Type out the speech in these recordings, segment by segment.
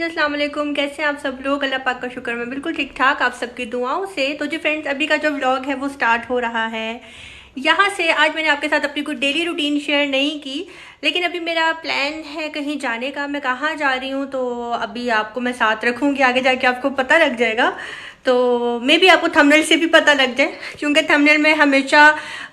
अस्सलाम वालेकुम। कैसे हैं आप सब लोग? अल्लाह पाक का शुक्र, मैं बिल्कुल ठीक ठाक आप सबकी दुआओं से। तो जी फ्रेंड्स, अभी का जो व्लॉग है वो स्टार्ट हो रहा है यहाँ से। आज मैंने आपके साथ अपनी कोई डेली रूटीन शेयर नहीं की, लेकिन अभी मेरा प्लान है कहीं जाने का। मैं कहाँ जा रही हूँ तो अभी आपको मैं साथ रखूँगी, आगे जाके आपको पता लग जाएगा। तो मे भी आपको थंबनेल से भी पता लग जाए, क्योंकि थंबनेल में हमेशा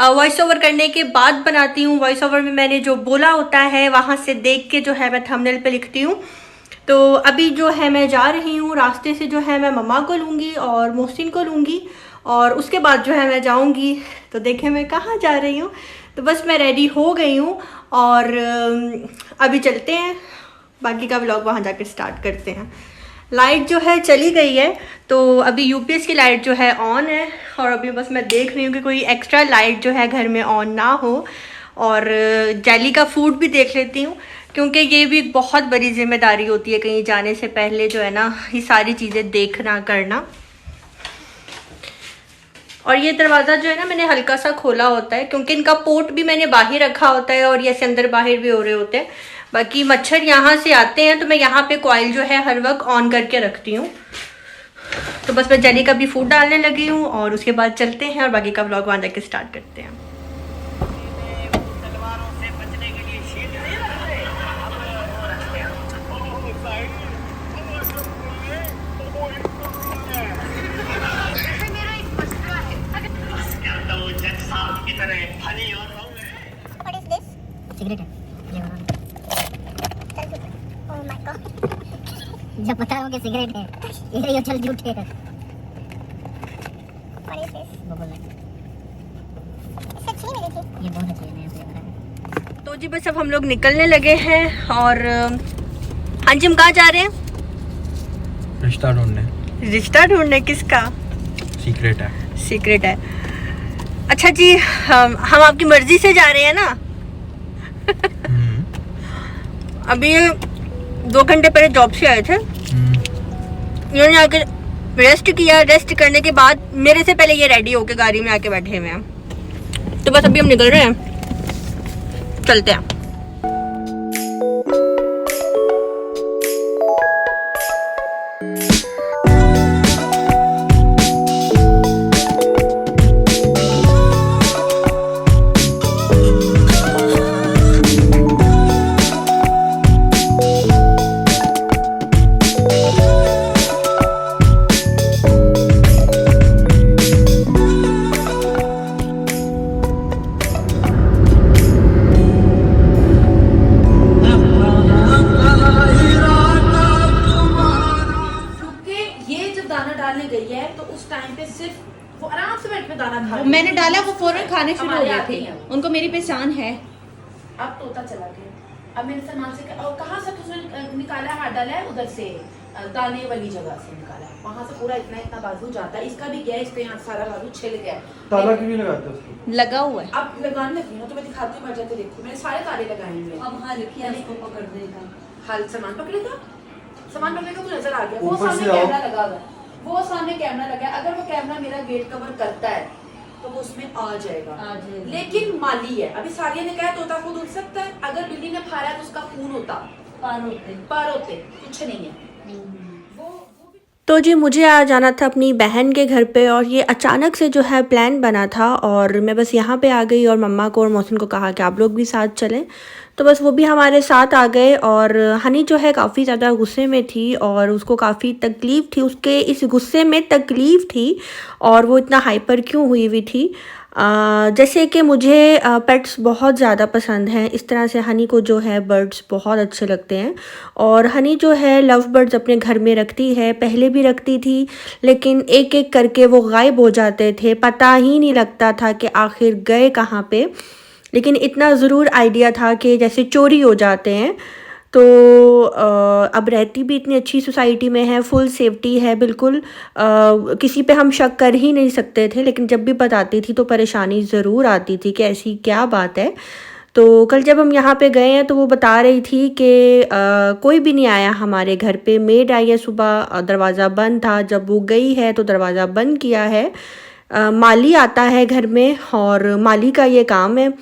वॉइस ओवर करने के बाद बनाती हूँ। वॉइस ओवर में मैंने जो बोला होता है वहाँ से देख के जो है मैं थंबनेल पे लिखती हूँ। तो अभी जो है मैं जा रही हूँ, रास्ते से जो है मैं मम्मा को लूँगी और मोहसिन को लूँगी, और उसके बाद जो है मैं जाऊँगी। तो देखें मैं कहाँ जा रही हूँ। तो बस मैं रेडी हो गई हूँ और अभी चलते हैं, बाकी का व्लॉग वहाँ जाकर स्टार्ट करते हैं। लाइट जो है चली गई है, तो अभी यूपीएस की लाइट जो है ऑन है, और अभी बस मैं देख रही हूँ कि कोई एक्स्ट्रा लाइट जो है घर में ऑन ना हो। और जैली का फूड भी देख लेती हूँ, क्योंकि ये भी एक बहुत बड़ी जिम्मेदारी होती है कहीं जाने से पहले जो है ना, ये सारी चीज़ें देखना करना। और ये दरवाज़ा जो है ना मैंने हल्का सा खोला होता है, क्योंकि इनका पोर्ट भी मैंने बाहर रखा होता है और ये ऐसे अंदर बाहर भी हो रहे होते हैं। बाकी मच्छर यहाँ से आते हैं, तो मैं यहाँ पे कॉइल जो है हर वक्त ऑन करके रखती हूँ। तो बस मैं जली का भी फूड डालने लगी हूँ और उसके बाद चलते हैं और बाकी का व्लॉग वहाँ जाके स्टार्ट करते हैं। सिगरेट है ये वाला। ओह माय गॉड, जब पता हो कि सिगरेट है ये चल झूठे है। What is this? बबल है। इससे अच्छी नहीं मिली थी। ये बहुत अच्छी है, नया फ्लेवर है। तो जी बस अब हम लोग निकलने लगे हैं और हाँ जी, हम कहाँ जा रहे हैं? रिश्ता ढूंढने। रिश्ता ढूंढने? किसका? सीक्रेट है। सीक्रेट है। अच्छा जी, हम आपकी मर्जी से जा रहे हैं ना? अभी 2 घंटे पहले जॉब से आए थे, इन्होंने आके रेस्ट किया। रेस्ट करने के बाद मेरे से पहले ये रेडी होके गाड़ी में आके बैठे हुए हैं। तो बस अभी हम निकल रहे हैं, चलते हैं। मैंने डाला, वो फौरन खाने शुरू हो गए थे। उनको मेरी पहचान है। अब तोता चला गया। अब मेरे सामान से और कहाँ से उसने निकाला, हाथ डाला है उधर से दाने वाली जगह से निकाला है, वहाँ से पूरा इतना इतना बाजू जाता है। इसका भी गया, इसका यहाँ सारा बाजू छिल गया। ताला क्यों नहीं लगाते उसको? लगा हुआ है। अब लगाने लगी हूँ तो मैं दिखाती हूँ, मर जाते देखो मैंने सारे ताले लगाए हुए। अब हाँ लिखिए, इसको पकड़ देगा। हाल सामान पकड़ेगा, सामान पकड़ेगा तो नजर आ गया। वो सामने कैमरा लगा हुआ है, वो सामने कैमरा लगा है। अगर वो कैमरा मेरा गेट कवर करता है तो वो उसमें आ जाएगा। लेकिन माली है। अभी सारिया ने कहा तोता खुद उड़ सकता है, अगर बिल्ली ने फाड़ा तो उसका खून होता, पार होते कुछ नहीं है। तो जी मुझे आ जाना था अपनी बहन के घर पे, और ये अचानक से जो है प्लान बना था, और मैं बस यहाँ पे आ गई और मम्मा को और मोहसिन को कहा कि आप लोग भी साथ चलें। तो बस वो भी हमारे साथ आ गए। और हनी जो है काफ़ी ज़्यादा गुस्से में थी और उसको काफ़ी तकलीफ़ थी, उसके इस गुस्से में तकलीफ़ थी, और वो इतना हाइपर क्यों हुई हुई थी। जैसे कि मुझे पेट्स बहुत ज़्यादा पसंद हैं, इस तरह से हनी को जो है बर्ड्स बहुत अच्छे लगते हैं। और हनी जो है लव बर्ड्स अपने घर में रखती है, पहले भी रखती थी, लेकिन एक एक करके वो गायब हो जाते थे, पता ही नहीं लगता था कि आखिर गए कहाँ पे। लेकिन इतना ज़रूर आइडिया था कि जैसे चोरी हो जाते हैं। तो अब रहती भी इतनी अच्छी सोसाइटी में है, फुल सेफ्टी है, बिल्कुल किसी पे हम शक कर ही नहीं सकते थे। लेकिन जब भी बताती थी तो परेशानी ज़रूर आती थी कि ऐसी क्या बात है। तो कल जब हम यहाँ पे गए हैं तो वो बता रही थी कि कोई भी नहीं आया हमारे घर पे। मेड आई है सुबह, दरवाज़ा बंद था, जब वो गई है तो दरवाज़ा बंद किया है। माली आता है घर में और माली का ये काम है।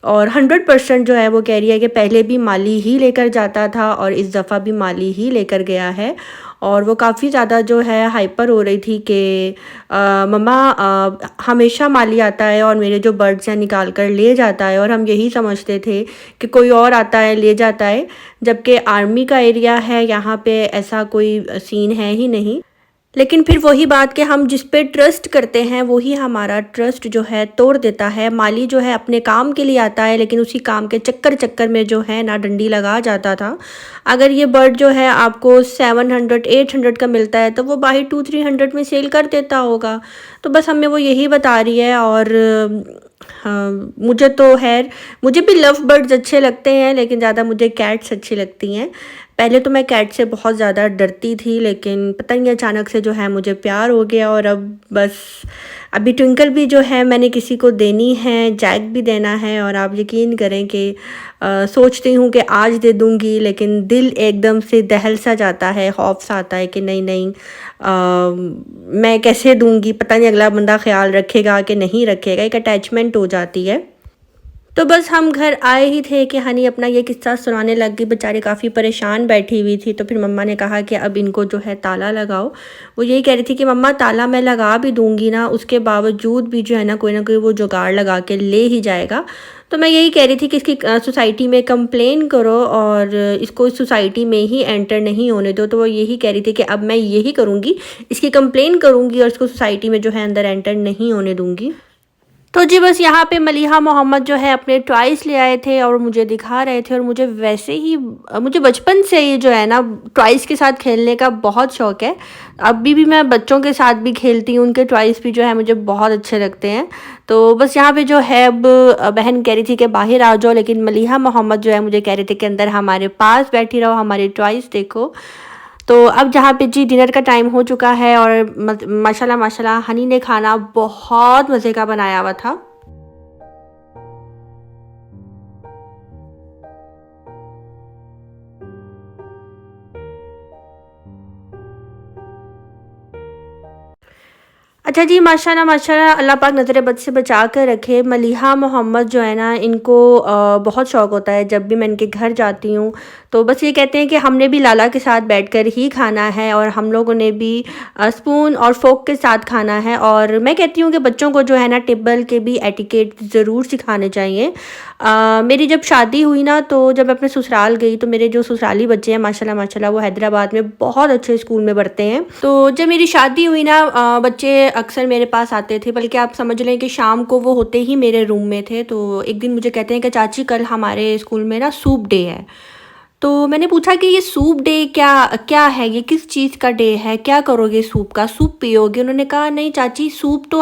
और 100% जो है वो कह रही है कि पहले भी माली ही लेकर जाता था और इस दफ़ा भी माली ही लेकर गया है। और वो काफ़ी ज़्यादा जो है हाइपर हो रही थी कि मम्मा हमेशा माली आता है और मेरे जो बर्ड्स हैं निकाल कर ले जाता है, और हम यही समझते थे कि कोई और आता है ले जाता है, जबकि आर्मी का एरिया है, यहाँ पे ऐसा कोई सीन है ही नहीं। लेकिन फिर वही बात कि हम जिस पे ट्रस्ट करते हैं वही हमारा ट्रस्ट जो है तोड़ देता है। माली जो है अपने काम के लिए आता है, लेकिन उसी काम के चक्कर में जो है ना डंडी लगा जाता था। अगर ये बर्ड जो है आपको 700-800 का मिलता है तो वो बाहर 200-300 में सेल कर देता होगा। तो बस हमें वो यही बता रही है। और हाँ, मुझे तो मुझे भी लव बर्ड्स अच्छे लगते हैं, लेकिन ज़्यादा मुझे कैट्स अच्छी लगती हैं। पहले तो मैं कैट से बहुत ज़्यादा डरती थी, लेकिन पता नहीं अचानक से जो है मुझे प्यार हो गया। और अब बस अभी ट्विंकल भी जो है मैंने किसी को देनी है, जैक भी देना है। और आप यकीन करें कि सोचती हूँ कि आज दे दूँगी, लेकिन दिल एकदम से दहल सा जाता है, खौफ सा आता है कि नहीं मैं कैसे दूँगी, पता नहीं अगला बंदा ख्याल रखेगा कि नहीं रखेगा, एक अटैचमेंट हो जाती है। तो बस हम घर आए ही थे कि हनी अपना ये किस्सा सुनाने लग गई। बेचारी काफ़ी परेशान बैठी हुई थी। तो फिर मम्मा ने कहा कि अब इनको जो है ताला लगाओ। वो यही कह रही थी कि मम्मा ताला मैं लगा भी दूंगी ना, उसके बावजूद भी जो है ना कोई वो जुगाड़ लगा के ले ही जाएगा। तो मैं यही कह रही थी कि इसकी सोसाइटी में कंप्लेन करो और इसको इस सोसाइटी में ही एंटर नहीं होने दो। तो वो यही कह रही थी कि अब मैं यही करूँगी, इसकी कंप्लेन करूँगी और इसको सोसाइटी में जो है अंदर एंटर नहीं होने दूँगी। तो जी बस यहाँ पे मलिहा मोहम्मद जो है अपने टॉयज़ ले आए थे और मुझे दिखा रहे थे। और मुझे वैसे ही मुझे बचपन से ये जो है ना टॉयज़ के साथ खेलने का बहुत शौक़ है। अभी भी मैं बच्चों के साथ भी खेलती हूँ, उनके टॉयज़ भी जो है मुझे बहुत अच्छे लगते हैं। तो बस यहाँ पे जो है अब बहन कह रही थी कि बाहर आ जाओ, लेकिन मलिहा मोहम्मद जो है मुझे कह रहे थे कि अंदर हमारे पास बैठी रहो, हमारे टॉयज़ देखो। तो अब जहाँ पे जी डिनर का टाइम हो चुका है और माशाल्लाह हनी ने खाना बहुत मज़े का बनाया हुआ था। अच्छा जी, माशाल्लाह अल्लाह पाक नज़र बद से बचा कर रखे। मलिहा मोहम्मद जो है ना, इनको बहुत शौक़ होता है, जब भी मैं इनके घर जाती हूँ तो बस ये कहते हैं कि हमने भी लाला के साथ बैठकर ही खाना है और हम लोगों ने भी स्पून और फोक के साथ खाना है। और मैं कहती हूँ कि बच्चों को जो है ना टेबल के भी एटिकेट ज़रूर सिखाने चाहिए। मेरी जब शादी हुई ना, तो जब मैं अपने ससुराल गई तो मेरे जो ससुराली बच्चे हैं माशाल्लाह वो हैदराबाद में बहुत अच्छे स्कूल में पढ़ते हैं। तो जब मेरी शादी हुई ना, बच्चे अक्सर मेरे पास आते थे, बल्कि आप समझ लें कि शाम को वो होते ही मेरे रूम में थे। तो एक दिन मुझे कहते हैं कि चाची कल हमारे स्कूल में ना सूप डे है। तो मैंने पूछा कि ये सूप डे क्या है, ये किस चीज़ का डे है, क्या करोगे सूप का, सूप पियोगे? उन्होंने कहा नहीं चाची, सूप तो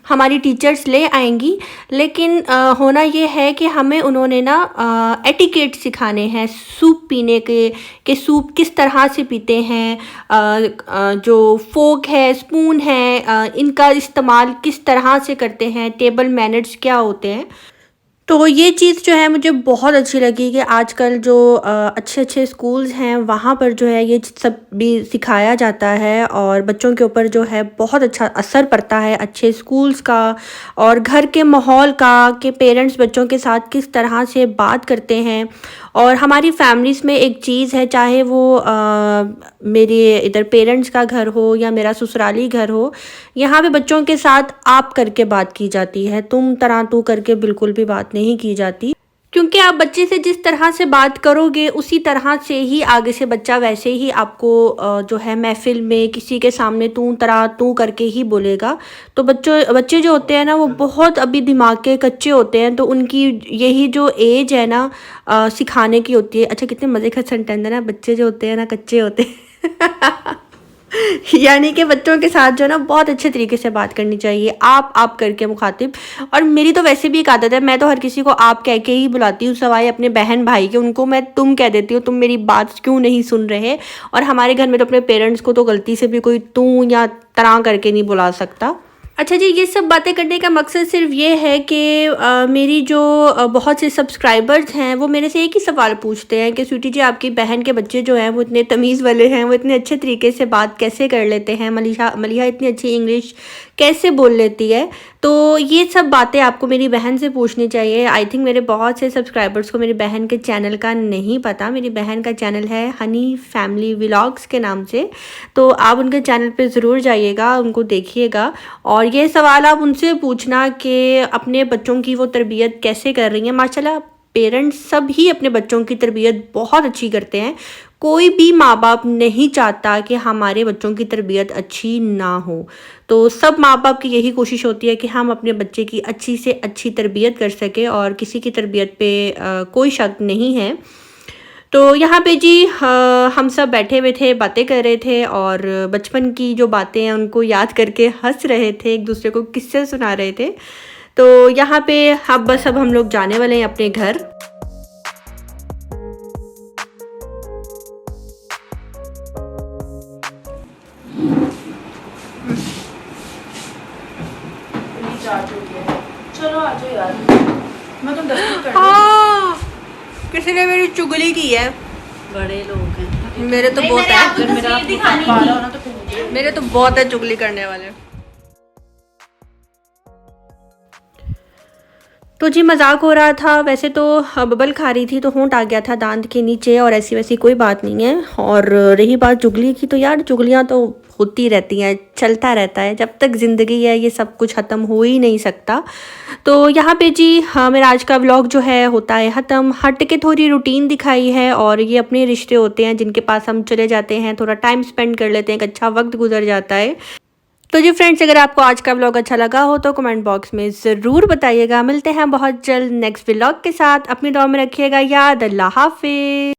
हमारी टीचर्स ले आएंगी, लेकिन होना ये है कि हमें उन्होंने ना एटिकेट सिखाने हैं सूप पीने के सूप किस तरह से पीते हैं, जो फोक है, स्पून है, इनका इस्तेमाल किस तरह से करते हैं, टेबल मैनर्स क्या होते हैं। तो ये चीज़ जो है मुझे बहुत अच्छी लगी कि आजकल जो अच्छे स्कूल्स हैं वहाँ पर जो है ये सब भी सिखाया जाता है और बच्चों के ऊपर जो है बहुत अच्छा असर पड़ता है अच्छे स्कूल्स का और घर के माहौल का, कि पेरेंट्स बच्चों के साथ किस तरह से बात करते हैं। और हमारी फैमिलीज़ में एक चीज़ है, चाहे वो मेरे इधर पेरेंट्स का घर हो या मेरा ससुराली घर हो, यहाँ पे बच्चों के साथ आप करके बात की जाती है, तुम तरह तू करके बिल्कुल भी बात नहीं की जाती। क्योंकि आप बच्चे से जिस तरह से बात करोगे उसी तरह से ही आगे से बच्चा वैसे ही आपको जो है महफिल में किसी के सामने तू करके ही बोलेगा। तो बच्चे जो होते हैं ना, वो बहुत अभी दिमाग के कच्चे होते हैं, तो उनकी यही जो एज है ना सिखाने की होती है। अच्छा, कितने मज़े का सेंटेंस है ना, बच्चे जो होते हैं ना कच्चे होते हैं यानी कि बच्चों के साथ जो है ना बहुत अच्छे तरीके से बात करनी चाहिए, आप करके मुखातिब। और मेरी तो वैसे भी एक आदत है, मैं तो हर किसी को आप कह के ही बुलाती हूँ, सवाए अपने बहन भाई के, उनको मैं तुम कह देती हूँ, तुम मेरी बात क्यों नहीं सुन रहे। और हमारे घर में तो अपने पेरेंट्स को तो गलती से भी कोई तू या तरह करके नहीं बुला सकता। अच्छा जी, ये सब बातें करने का मकसद सिर्फ ये है कि मेरी जो बहुत से सब्सक्राइबर्स हैं वो मेरे से एक ही सवाल पूछते हैं कि स्वीटी जी, आपकी बहन के बच्चे जो हैं वो इतने तमीज़ वाले हैं, वो इतने अच्छे तरीके से बात कैसे कर लेते हैं, मलिहा इतनी अच्छी इंग्लिश कैसे बोल लेती है। तो ये सब बातें आपको मेरी बहन से पूछनी चाहिए। आई थिंक मेरे बहुत से सब्सक्राइबर्स को मेरी बहन के चैनल का नहीं पता। मेरी बहन का चैनल है हनी फैमिली व्लॉग्स के नाम से, तो आप उनके चैनल पे ज़रूर जाइएगा, उनको देखिएगा और ये सवाल आप उनसे पूछना कि अपने बच्चों की वो तरबियत कैसे कर रही हैं। माशाल्लाह पेरेंट्स सब ही अपने बच्चों की तरबियत बहुत अच्छी करते हैं। कोई भी माँ बाप नहीं चाहता कि हमारे बच्चों की तरबियत अच्छी ना हो। तो सब माँ बाप की यही कोशिश होती है कि हम अपने बच्चे की अच्छी से अच्छी तरबियत कर सकें और किसी की तरबियत पे कोई शक नहीं है। तो यहाँ पे जी हम सब बैठे हुए थे, बातें कर रहे थे और बचपन की जो बातें हैं उनको याद करके हंस रहे थे, एक दूसरे को किस्से सुना रहे थे। तो यहाँ पे अब हम लोग जाने वाले हैं अपने घर। चलो आ जाओ यार, मैं तो डस्टिंग कर किसी ने मेरी चुगली की है। बड़े लोग हैं। मेरे तो बहुत है, अगर मेरा दिखानी पा रहा हो ना तो फिर मुझे मेरे तो बहुत है चुगली करने वाले। तो जी मजाक हो रहा था, वैसे तो बबल खा रही थी तो होंठ आ गया था दांत के नीचे और ऐसी वैसी कोई बात नहीं है। और रही बात चुगली की, तो यार चुगलियाँ तो होती रहती हैं, चलता रहता है, जब तक ज़िंदगी है ये सब कुछ ख़त्म हो ही नहीं सकता। तो यहाँ पे जी मेरा आज का व्लॉग जो है होता है ख़त्म। हट के थोड़ी रूटीन दिखाई है और ये अपने रिश्ते होते हैं जिनके पास हम चले जाते हैं, थोड़ा टाइम स्पेंड कर लेते हैं, एक अच्छा वक्त गुजर जाता है। तो जी फ्रेंड्स, अगर आपको आज का व्लॉग अच्छा लगा हो तो कमेंट बॉक्स में ज़रूर बताइएगा। मिलते हैं बहुत जल्द नेक्स्ट व्लॉग के साथ। अपनी दुआ में रखिएगा याद। अल्लाह हाफिज़।